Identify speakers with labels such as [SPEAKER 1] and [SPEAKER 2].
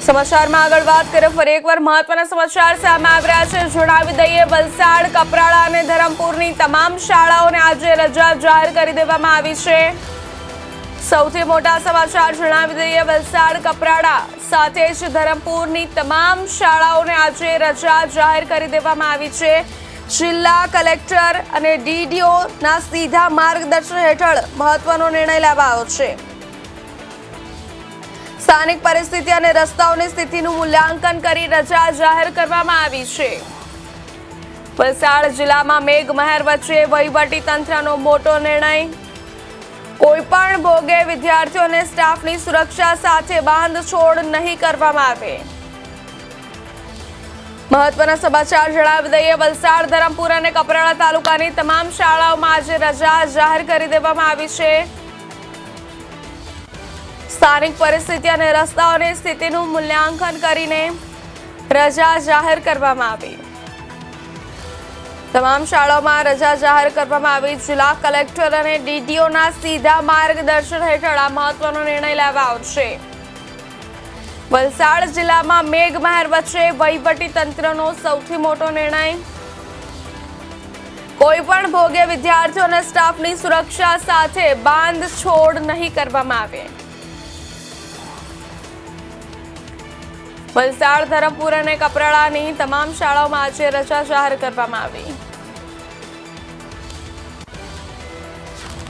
[SPEAKER 1] સમાચારમાં આગળ વાત કરીએ, ફરી એકવાર મહત્વના સમાચાર સામે આવી રહ્યા છે। જણાવી દઈએ, વલસાડ, કપરાડા અને ધરમપુરની તમામ શાળાઓને આજે રજા જાહેર કરી દેવામાં આવી છે। સૌથી મોટા સમાચાર જણાવી દઈએ, વલસાડ, કપરાડા સાથે જ ધરમપુરની તમામ શાળાઓને આજે રજા જાહેર કરી દેવામાં આવી છે। જિલ્લા કલેક્ટર અને ડીડીઓના સીધા માર્ગદર્શન હેઠળ મહત્વનો નિર્ણય લેવાયો છે। સ્થાનિક પરિસ્થિતિ અને રસ્તાઓની સ્થિતિનું મૂલ્યાંકન કરી રજા જાહેર કરવામાં આવી છે। વલસાડ જિલ્લામાં મેઘમહેર વચ્ચે વહીવટી તંત્રનો મોટો નિર્ણય। કોઈપણ ભોગે વિદ્યાર્થીઓ અને સ્ટાફની સુરક્ષા સાથે બાંધછોડ નહીં કરવામાં આવે। મહત્વના સમાચાર જણાવી દઈએ, વલસાડ, ધરમપુર અને કપરાડા તાલુકાની તમામ શાળાઓમાં આજે રજા જાહેર કરી દેવામાં આવી છે। સ્થાનિક પરિસ્થિતિ અને રસ્તાઓની સ્થિતિનું મૂલ્યાંકન કરીને રજા જાહેર કરવામાં આવી। તમામ શાળાઓમાં રજા જાહેર કરવામાં આવી। જિલ્લા કલેક્ટર અને ડીડીઓના સીધા માર્ગદર્શન હેઠળ આ મહત્વનો નિર્ણય લેવાયો છે। વલસાડ જિલ્લામાં મેઘમહેર વચ્ચે વહીવટી તંત્રનો સૌથી મોટો નિર્ણય। કોઈપણ ભોગે વિદ્યાર્થીઓ અને સ્ટાફની સુરક્ષા સાથે બાંધછોડ નહીં કરવામાં આવે। વલસાડ, ધરમપુર અને કપરાડાની તમામ શાળાઓમાં આજે રજા જાહેર કરવામાં આવી।